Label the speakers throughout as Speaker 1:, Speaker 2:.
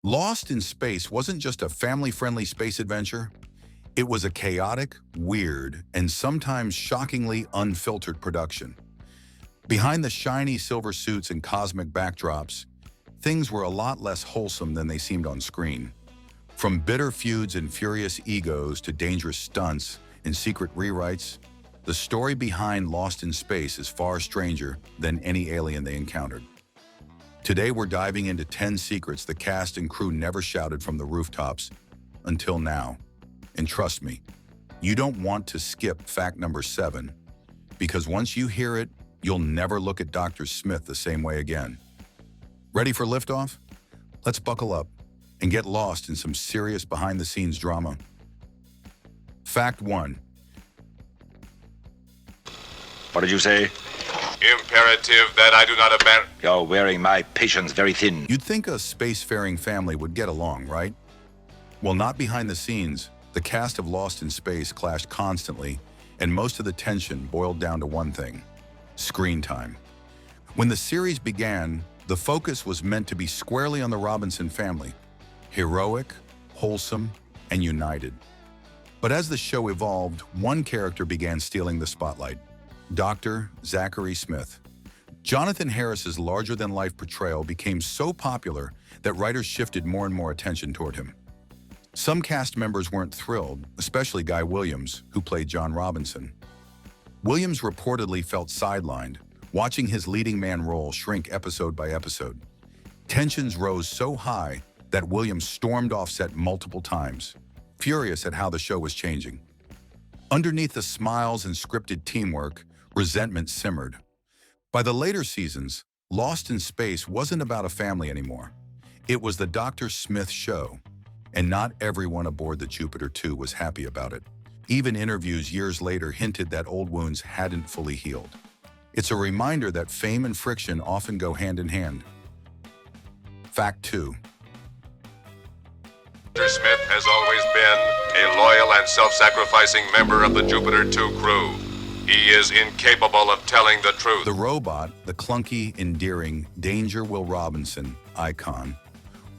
Speaker 1: Lost in Space wasn't just a family-friendly space adventure. It was a chaotic, weird, and sometimes shockingly unfiltered production. Behind the shiny silver suits and cosmic backdrops, things were a lot less wholesome than they seemed on screen. From bitter feuds and furious egos to dangerous stunts and secret rewrites, the story behind Lost in Space is far stranger than any alien they encountered. Today we're diving into 10 secrets the cast and crew never shouted from the rooftops until now. And trust me, you don't want to skip fact number 7, because once you hear it, you'll never look at Dr. Smith the same way again. Ready for liftoff? Let's buckle up and get lost in some serious behind-the-scenes drama. Fact 1.
Speaker 2: What did you say?
Speaker 3: Imperative that I do not abandon.
Speaker 2: You're wearing my patience very thin.
Speaker 1: You'd think a spacefaring family would get along, right? Well, not behind the scenes. The cast of Lost in Space clashed constantly, and most of the tension boiled down to one thing: screen time. When the series began, the focus was meant to be squarely on the Robinson family, heroic, wholesome, and united. But as the show evolved, one character began stealing the spotlight: Dr. Zachary Smith. Jonathan Harris's larger-than-life portrayal became so popular that writers shifted more and more attention toward him. Some cast members weren't thrilled, especially Guy Williams, who played John Robinson. Williams reportedly felt sidelined, watching his leading man role shrink episode by episode. Tensions rose so high that Williams stormed off set multiple times, furious at how the show was changing. Underneath the smiles and scripted teamwork, resentment simmered. By the later seasons, Lost in Space wasn't about a family anymore. It was the Dr. Smith show, and not everyone aboard the Jupiter 2 was happy about it. Even interviews years later hinted that old wounds hadn't fully healed. It's a reminder that fame and friction often go hand in hand. Fact 2.
Speaker 3: Dr. Smith has always been a loyal and self-sacrificing member of the Jupiter 2 crew. He is incapable of telling the truth.
Speaker 1: The robot, the clunky, endearing Danger Will Robinson icon,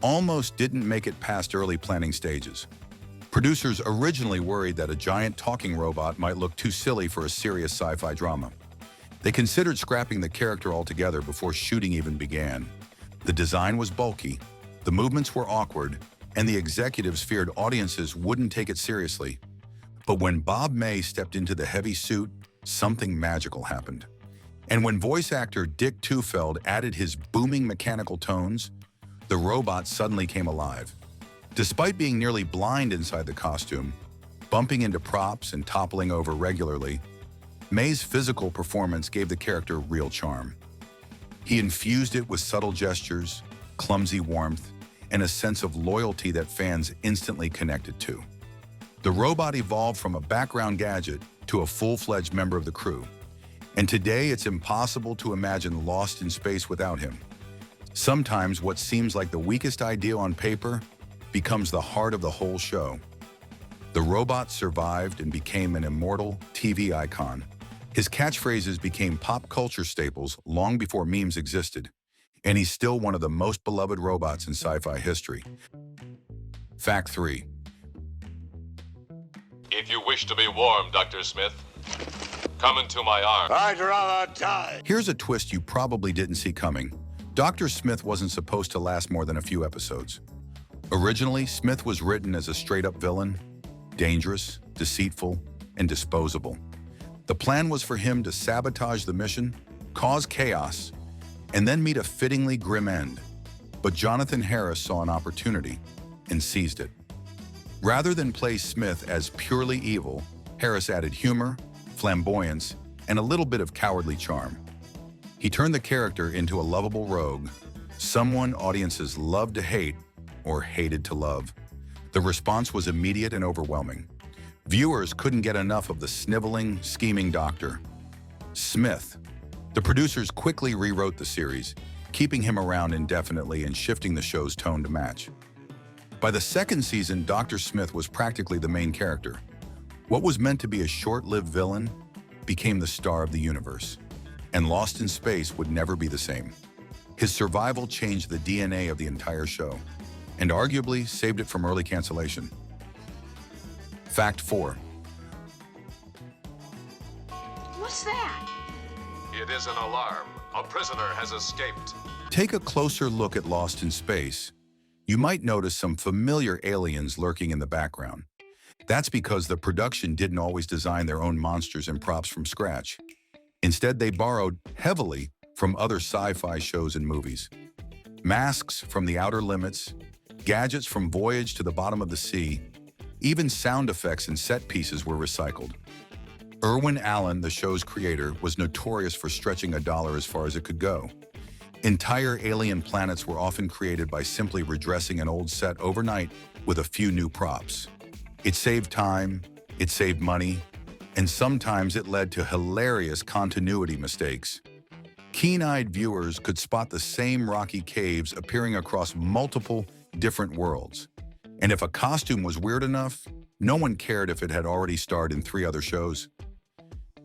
Speaker 1: almost didn't make it past early planning stages. Producers originally worried that a giant talking robot might look too silly for a serious sci-fi drama. They considered scrapping the character altogether before shooting even began. The design was bulky, the movements were awkward, and the executives feared audiences wouldn't take it seriously. But when Bob May stepped into the heavy suit, something magical happened. And when voice actor Dick Tufeld added his booming mechanical tones, the robot suddenly came alive. Despite being nearly blind inside the costume, bumping into props and toppling over regularly, May's physical performance gave the character real charm. He infused it with subtle gestures, clumsy warmth, and a sense of loyalty that fans instantly connected to. The robot evolved from a background gadget to a full-fledged member of the crew, and today it's impossible to imagine Lost in Space without him. Sometimes what seems like the weakest idea on paper becomes the heart of the whole show. The robot survived and became an immortal TV icon. His catchphrases became pop culture staples long before memes existed, and he's still one of the most beloved robots in sci-fi history. Fact 3.
Speaker 3: If you wish to be warm, Dr. Smith, come into my arms.
Speaker 2: I'd rather die.
Speaker 1: Here's a twist you probably didn't see coming. Dr. Smith wasn't supposed to last more than a few episodes. Originally, Smith was written as a straight-up villain, dangerous, deceitful, and disposable. The plan was for him to sabotage the mission, cause chaos, and then meet a fittingly grim end. But Jonathan Harris saw an opportunity and seized it. Rather than play Smith as purely evil, Harris added humor, flamboyance, and a little bit of cowardly charm. He turned the character into a lovable rogue, someone audiences loved to hate or hated to love. The response was immediate and overwhelming. Viewers couldn't get enough of the sniveling, scheming doctor. Smith. The producers quickly rewrote the series, keeping him around indefinitely and shifting the show's tone to match. By the second season, Dr. Smith was practically the main character. What was meant to be a short-lived villain became the star of the universe, and Lost in Space would never be the same. His survival changed the DNA of the entire show. and arguably saved it from early cancellation. Fact 4.
Speaker 4: What's that?
Speaker 3: It is an alarm. A prisoner has escaped.
Speaker 1: Take a closer look at Lost in Space. You might notice some familiar aliens lurking in the background. That's because the production didn't always design their own monsters and props from scratch. Instead, they borrowed heavily from other sci-fi shows and movies. Masks from The Outer Limits, gadgets from Voyage to the Bottom of the Sea, even sound effects and set pieces were recycled. Irwin Allen, the show's creator, was notorious for stretching a dollar as far as it could go. Entire alien planets were often created by simply redressing an old set overnight with a few new props. It saved time, it saved money, and sometimes it led to hilarious continuity mistakes. Keen-eyed viewers could spot the same rocky caves appearing across multiple different worlds. And if a costume was weird enough, no one cared if it had already starred in 3 other shows.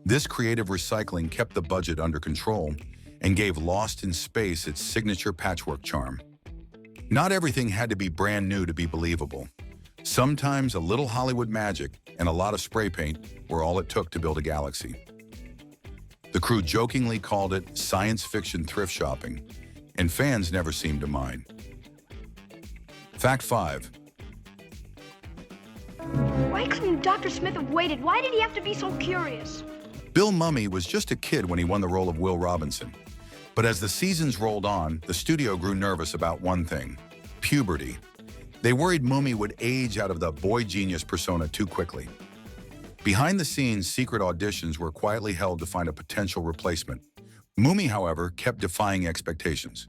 Speaker 1: This creative recycling kept the budget under control and gave Lost in Space its signature patchwork charm. Not everything had to be brand new to be believable. Sometimes a little Hollywood magic and a lot of spray paint were all it took to build a galaxy. The crew jokingly called it science fiction thrift shopping, and fans never seemed to mind. Fact 5.
Speaker 4: Why couldn't Dr. Smith have waited? Why did he have to be so curious?
Speaker 1: Bill Mumy was just a kid when he won the role of Will Robinson. But as the seasons rolled on, the studio grew nervous about one thing: puberty. They worried Mumy would age out of the boy genius persona too quickly. Behind the scenes, secret auditions were quietly held to find a potential replacement. Mumy, however, kept defying expectations.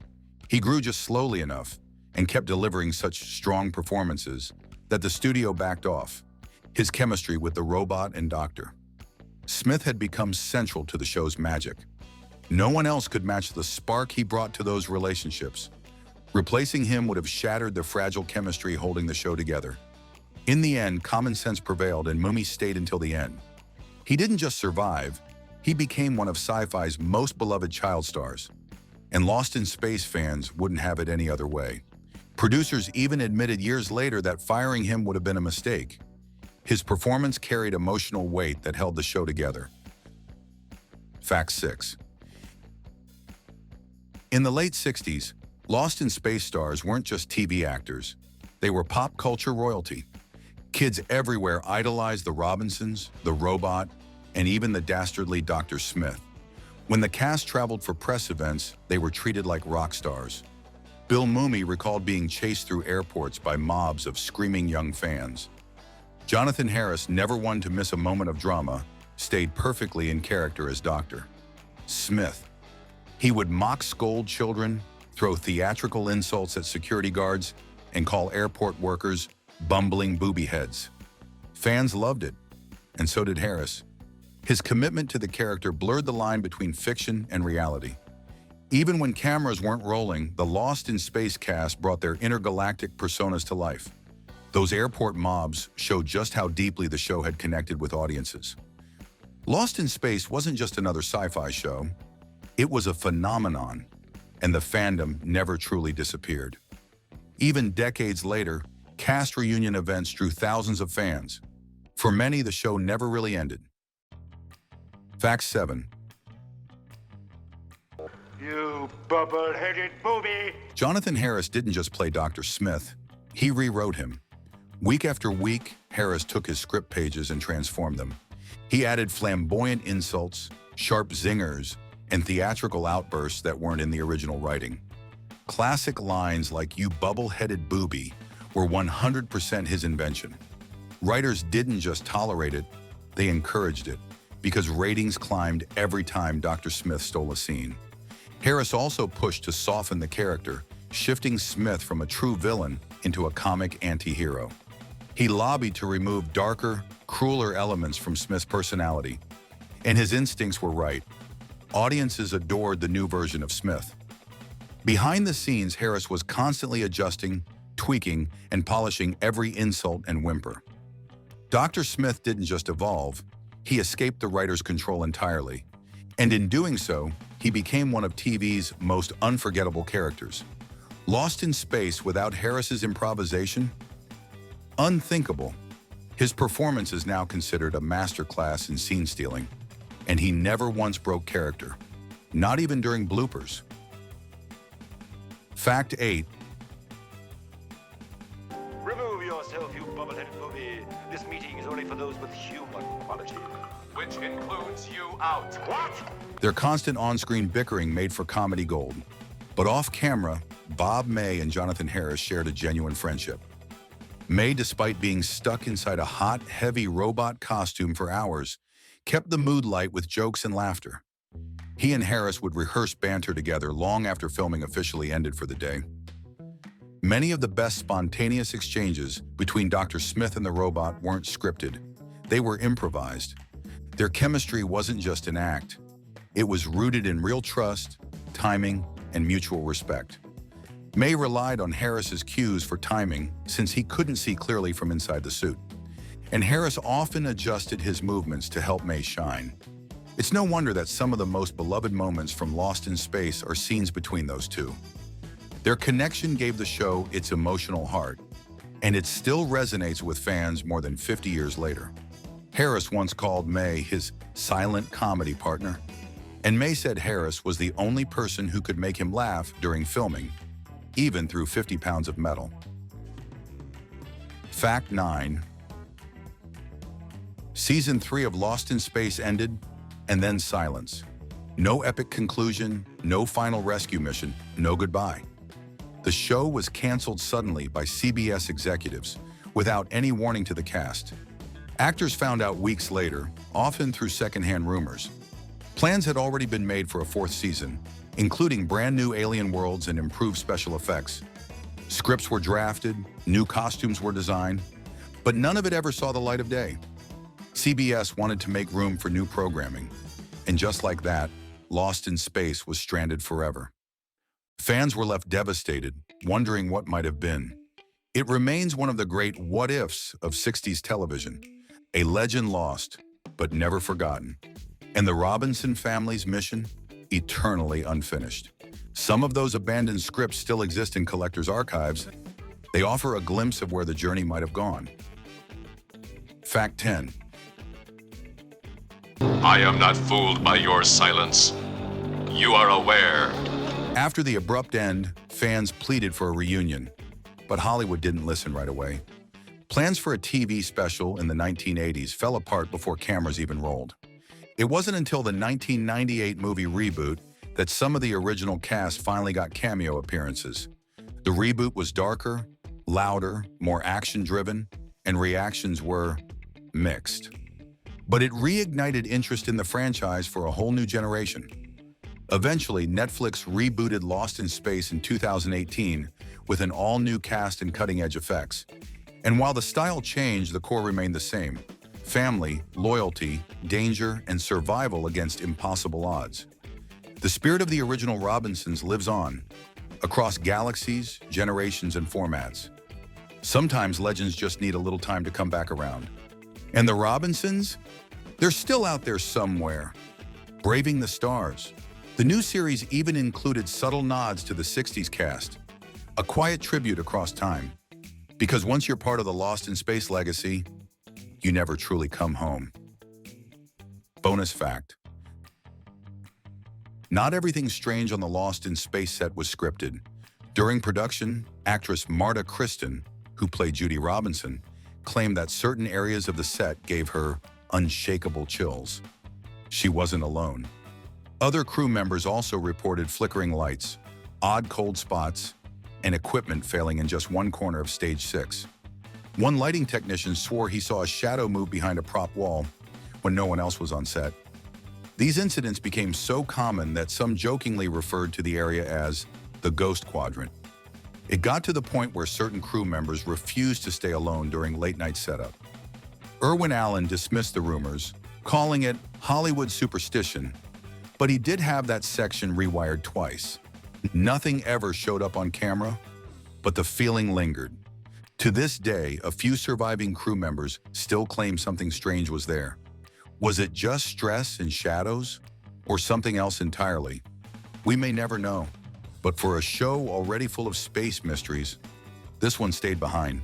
Speaker 1: He grew just slowly enough and kept delivering such strong performances that the studio backed off. His chemistry with the robot and doctor Smith had become central to the show's magic. No one else could match the spark he brought to those relationships. Replacing him would have shattered the fragile chemistry holding the show together. In the end, common sense prevailed and Mumy stayed until the end. He didn't just survive, he became one of sci-fi's most beloved child stars. And Lost in Space fans wouldn't have it any other way. Producers even admitted years later that firing him would have been a mistake. His performance carried emotional weight that held the show together. Fact 6. In the late 60s, Lost in Space stars weren't just TV actors. They were pop culture royalty. Kids everywhere idolized the Robinsons, the robot, and even the dastardly Dr. Smith. When the cast traveled for press events, they were treated like rock stars. Bill Mumy recalled being chased through airports by mobs of screaming young fans. Jonathan Harris, never one to miss a moment of drama, stayed perfectly in character as Dr. Smith. He would mock scold children, throw theatrical insults at security guards, and call airport workers bumbling booby heads. Fans loved it, and so did Harris. His commitment to the character blurred the line between fiction and reality. Even when cameras weren't rolling, the Lost in Space cast brought their intergalactic personas to life. Those airport mobs showed just how deeply the show had connected with audiences. Lost in Space wasn't just another sci-fi show. It was a phenomenon, and the fandom never truly disappeared. Even decades later, cast reunion events drew thousands of fans. For many, the show never really ended. Fact 7.
Speaker 2: You bubbleheaded booby!
Speaker 1: Jonathan Harris didn't just play Dr. Smith, he rewrote him. Week after week, Harris took his script pages and transformed them. He added flamboyant insults, sharp zingers, and theatrical outbursts that weren't in the original writing. Classic lines like "you bubble-headed booby" were 100% his invention. Writers didn't just tolerate it, they encouraged it, because ratings climbed every time Dr. Smith stole a scene. Harris also pushed to soften the character, shifting Smith from a true villain into a comic anti-hero. He lobbied to remove darker, crueler elements from Smith's personality, and his instincts were right. Audiences adored the new version of Smith. Behind the scenes, Harris was constantly adjusting, tweaking, and polishing every insult and whimper. Dr. Smith didn't just evolve, he escaped the writer's control entirely. And in doing so, he became one of TV's most unforgettable characters. Lost in Space without Harris's improvisation? Unthinkable. His performance is now considered a masterclass in scene stealing, and he never once broke character, not even during bloopers. Fact 8.
Speaker 2: Remove yourself, you bubbleheaded booby. This meeting is only for those with human quality.
Speaker 3: Which includes you out.
Speaker 2: What?
Speaker 1: Their constant on-screen bickering made for comedy gold. But off-camera, Bob May and Jonathan Harris shared a genuine friendship. May, despite being stuck inside a hot, heavy robot costume for hours, kept the mood light with jokes and laughter. He and Harris would rehearse banter together long after filming officially ended for the day. Many of the best spontaneous exchanges between Dr. Smith and the robot weren't scripted. They were improvised. Their chemistry wasn't just an act. It was rooted in real trust, timing, and mutual respect. May relied on Harris's cues for timing since he couldn't see clearly from inside the suit. And Harris often adjusted his movements to help May shine. It's no wonder that some of the most beloved moments from Lost in Space are scenes between those two. Their connection gave the show its emotional heart, and it still resonates with fans more than 50 years later. Harris once called May his silent comedy partner, and May said Harris was the only person who could make him laugh during filming, even through 50 pounds of metal. Fact 9. Season 3 of Lost in Space ended, and then silence. No epic conclusion, no final rescue mission, no goodbye. The show was canceled suddenly by CBS executives, without any warning to the cast. Actors found out weeks later, often through secondhand rumors. Plans had already been made for a 4th season, including brand new alien worlds and improved special effects. Scripts were drafted, new costumes were designed, but none of it ever saw the light of day. CBS wanted to make room for new programming, and just like that, Lost in Space was stranded forever. Fans were left devastated, wondering what might have been. It remains one of the great what-ifs of 60s television, a legend lost, but never forgotten. And the Robinson family's mission, eternally unfinished. Some of those abandoned scripts still exist in collectors' archives. They offer a glimpse of where the journey might have gone. Fact 10.
Speaker 3: I am not fooled by your silence. You are aware.
Speaker 1: After the abrupt end, fans pleaded for a reunion, but Hollywood didn't listen right away. Plans for a TV special in the 1980s fell apart before cameras even rolled. It wasn't until the 1998 movie reboot that some of the original cast finally got cameo appearances. The reboot was darker, louder, more action-driven, and reactions were mixed. But it reignited interest in the franchise for a whole new generation. Eventually, Netflix rebooted Lost in Space in 2018 with an all-new cast and cutting-edge effects. And while the style changed, the core remained the same: family, loyalty, danger, and survival against impossible odds. The spirit of the original Robinsons lives on, across galaxies, generations, and formats. Sometimes legends just need a little time to come back around. And the Robinsons? They're still out there somewhere, braving the stars. The new series even included subtle nods to the 60s cast, a quiet tribute across time. Because once you're part of the Lost in Space legacy, you never truly come home. Bonus fact: not everything strange on the Lost in Space set was scripted. During production, actress Marta Kristen, who played Judy Robinson, claimed that certain areas of the set gave her unshakable chills. She wasn't alone. Other crew members also reported flickering lights, odd cold spots, and equipment failing in just one corner of Stage 6. One lighting technician swore he saw a shadow move behind a prop wall when no one else was on set. These incidents became so common that some jokingly referred to the area as the Ghost Quadrant. It got to the point where certain crew members refused to stay alone during late-night setup. Irwin Allen dismissed the rumors, calling it Hollywood superstition, but he did have that section rewired twice. Nothing ever showed up on camera, but the feeling lingered. To this day, a few surviving crew members still claim something strange was there. Was it just stress and shadows, or something else entirely? We may never know. But for a show already full of space mysteries, this one stayed behind.